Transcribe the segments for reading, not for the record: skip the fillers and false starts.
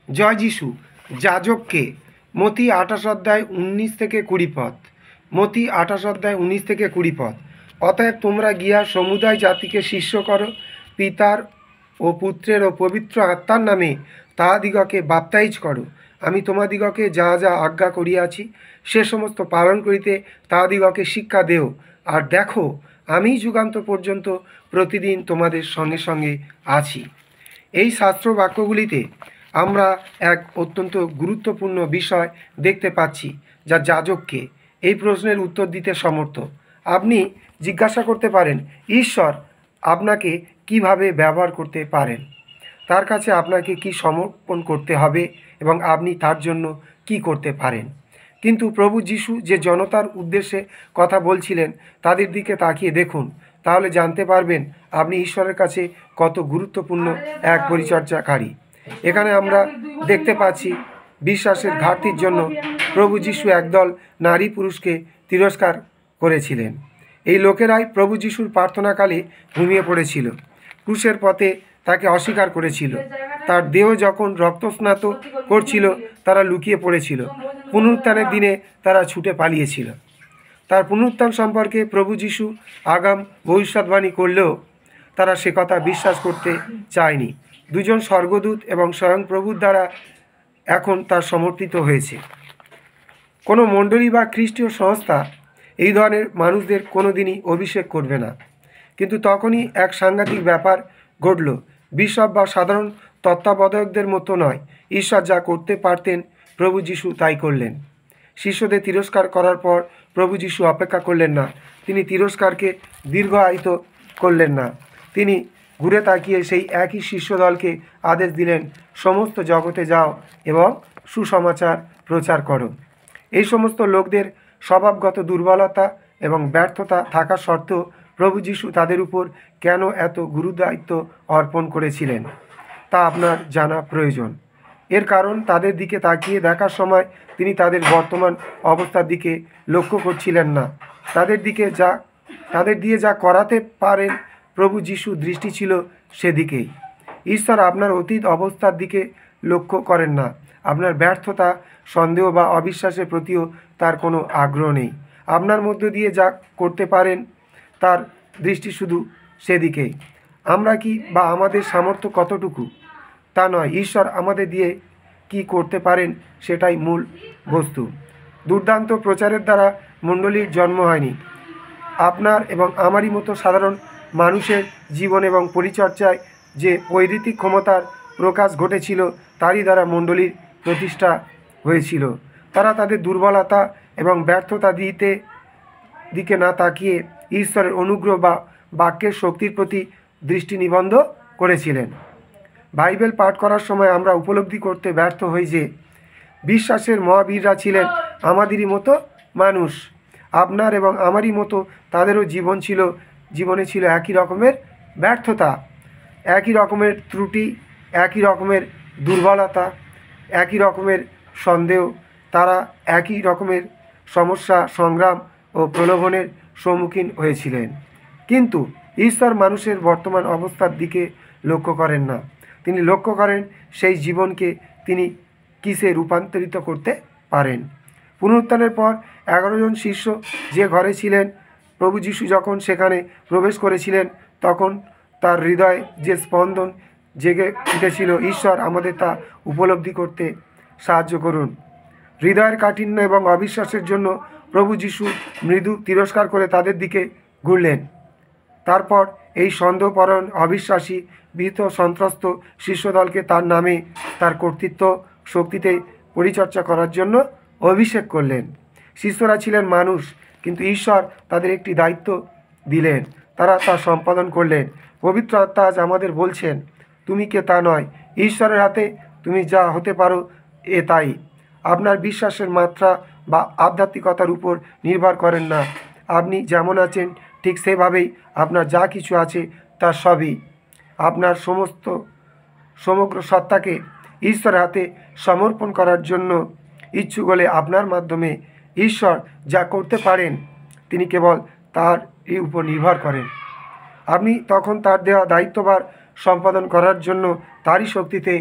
জয় যিশু। যাজককে মতি 28 অধ্যায় 19 থেকে 20 পদ। মতি 28 অধ্যায় 19 থেকে 20 পদ। অতএব তোমরা গিয়া সমুদায় জাতিকে শিষ্য করো, পিতার ও পুত্রের ও পবিত্র আত্মার নামে তাহাদিগকে বাপ্তাইজ করো। আমি তোমাদিগকে যা যা আজ্ঞা করিয়াছি সে সমস্ত পালন করিতে তাহাদিগকে শিক্ষা দেও। আর দেখো, আমি যুগান্ত পর্যন্ত প্রতিদিন তোমাদের সঙ্গে সঙ্গে আছি। এই শাস্ত্র বাক্যগুলিতে আমরা এক অত্যন্ত গুরুত্বপূর্ণ বিষয় দেখতে পাচ্ছি, যা যাজককে এই প্রশ্নের উত্তর দিতে সমর্থ। আপনি জিজ্ঞাসা করতে পারেন, ঈশ্বর আপনাকে কিভাবে ব্যবহার করতে পারেন, তার কাছে আপনাকে কি সমর্পণ করতে হবে এবং আপনি তার জন্য কি করতে পারেন। কিন্তু প্রভু যিশু যে জনতার উদ্দেশ্যে কথা বলছিলেন তাদের দিকে তাকিয়ে দেখুন, তাহলে জানতে পারবেন আপনি ঈশ্বরের কাছে কত গুরুত্বপূর্ণ এক পরিচর্যাকারী। এখানে আমরা দেখতে পাচ্ছি বিশ্বাসের ঘাটতির জন্য প্রভু যিশু একদল নারী পুরুষকে তিরস্কার করেছিলেন। এই লোকেরাই প্রভু যিশুর প্রার্থনাকালে ঘুমিয়ে পড়েছিল, ক্রুশের পথে তাকে অস্বীকার করেছিল, তার দেহ যখন রক্তস্নাত করছিল তারা লুকিয়ে পড়েছিল, পুনরুত্থানের দিনে তারা ছুটে পালিয়েছিল। তার পুনরুত্থান সম্পর্কে প্রভু যিশু আগাম ভবিষ্যৎবাণী করলেও তারা সে কথা বিশ্বাস করতে চায়নি। দুজন স্বর্গদূত এবং স্বয়ং প্রভুর দ্বারা এখন তার সমর্থিত হয়েছে। কোনো মণ্ডলী বা খ্রিস্টীয় সংস্থা এই ধরনের মানুষদের কোনো দিনই অভিষেক করবে না। কিন্তু তখনই এক সাংঘাতিক ব্যাপার ঘটল। বিশপ বা সাধারণ তত্ত্বাবধায়কদের মতো নয়, ঈশ্বর যা করতে পারতেন প্রভু যিশু তাই করলেন। শিষ্যদের তিরস্কার করার পর প্রভু যিশু অপেক্ষা করলেন না, তিনি তিরস্কারকে দীর্ঘায়িত করলেন না। তিনি ঘুরে তাকিয়ে সেই একই শিষ্যদলকে আদেশ দিলেন, সমস্ত জগতে যাও এবং সুসমাচার প্রচার করো। এই সমস্ত লোকদের স্বভাবগত দুর্বলতা এবং ব্যর্থতা থাকা সত্ত্বেও প্রভু যিশু তাদের উপর কেন এত গুরুদায়িত্ব অর্পণ করেছিলেন তা আপনার জানা প্রয়োজন। এর কারণ তাদের দিকে তাকিয়ে দেখার সময় তিনি তাদের বর্তমান অবস্থার দিকে লক্ষ্য করছিলেন না, তাদের দিয়ে যা করাতে পারেন প্রভু যিশু দৃষ্টি ছিল সেদিকেই। ঈশ্বর আপনার অতীত অবস্থার দিকে লক্ষ্য করেন না, আপনার ব্যর্থতা, সন্দেহ বা অবিশ্বাসের প্রতিও তার কোনো আগ্রহ নেই। আপনার মধ্য দিয়ে যা করতে পারেন তার দৃষ্টি শুধু সেদিকেই। আমরা কি বা আমাদের সামর্থ্য কতটুকু তা নয়, ঈশ্বর আমাদের দিয়ে কি করতে পারেন সেটাই মূল বস্তু। দুর্দান্ত প্রচারের দ্বারা মণ্ডলীর জন্ম হয়নি। আপনার এবং আমারই মতো সাধারণ মানুষের জীবন এবং পরিচর্যায় যে বৈদিক ক্ষমতার প্রকাশ ঘটেছিল তারই দ্বারা মণ্ডলীর প্রতিষ্ঠা হয়েছিল। তারা তাদের দুর্বলতা এবং ব্যর্থতা দিকে না তাকিয়ে ঈশ্বরের অনুগ্রহ বা বাক্যের শক্তির প্রতি দৃষ্টি নিবদ্ধ করেছিলেন। বাইবেল পাঠ করার সময় আমরা উপলব্ধি করতে ব্যর্থ হই যে বিশ্বাসের মহাবীররা ছিলেন আমাদেরই মতো মানুষ। আপনার এবং আমারই মতো তাদেরও জীবনে ছিল একই রকমের ব্যর্থতা, একই রকমের ত্রুটি, একই রকমের দুর্বলতা, একই রকমের সন্দেহ। তারা একই রকমের সমস্যা, সংগ্রাম ও প্রলোভনের সম্মুখীন হয়েছিলেন। কিন্তু ঈশ্বর মানুষের বর্তমান অবস্থার দিকে লক্ষ্য করেন না, তিনি লক্ষ্য করেন সেই জীবনকে তিনি কিসে রূপান্তরিত করতে পারেন। পুনরুত্থানের পর 11 জন শিষ্য যে ঘরে ছিলেন, প্রভু যিশু যখন সেখানে প্রবেশ করেছিলেন তখন তার হৃদয়ে যে স্পন্দন জেগে উঠেছিল, ঈশ্বর আমাদের তা উপলব্ধি করতে সাহায্য করুন। হৃদয়ের কাঠিন্য এবং অবিশ্বাসের জন্য প্রভু যিশু মৃদু তিরস্কার করে তাদের দিকে ঘুরলেন। তারপর এই সন্দেহপরায়ণ, অবিশ্বাসী, ভীত, সন্ত্রস্ত শিষ্যদলকে তার নামে, তার কর্তৃত্ব শক্তিতে পরিচর্যা করার জন্য অভিষেক করলেন। শিষ্যরা ছিলেন মানুষ, কিন্তু ঈশ্বর তাদের একটি দায়িত্ব দিলেন, তারা তা সম্পাদন করলেন। পবিত্র আত্মা আজ আমাদের বলছেন, তুমি কে তা নয়, ঈশ্বরের হাতে তুমি যা হতে পারো তাই। আপনার বিশ্বাসের মাত্রা বা আধ্যাত্মিকতার উপর নির্ভর করেন না। আপনি যেমন আছেন ঠিক সেভাবেই আপনার যা কিছু আছে তা সবই। আপনার সমগ্র সত্তাকে ঈশ্বরের হাতে সমর্পণ করার জন্য ইচ্ছুক হলে আপনার মাধ্যমে ঈশ্বর যা করতে পারেন তিনি কেবল তারই উপর নির্ভর করেন। আপনি তখন তার দেওয়া দায়িত্বভার সম্পাদন করার জন্য তারই শক্তিতে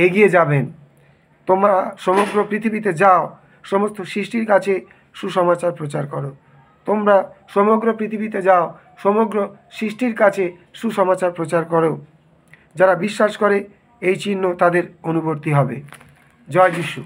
এগিয়ে যাবেন। তোমরা সমগ্র পৃথিবীতে যাও, সমস্ত সৃষ্টির কাছে সুসমাচার প্রচার করো। তোমরা সমগ্র পৃথিবীতে যাও, সমগ্র সৃষ্টির কাছে সুসমাচার প্রচার করো। যারা বিশ্বাস করে এই চিহ্ন তাদের অনুবর্তী হবে। জয় যিশু।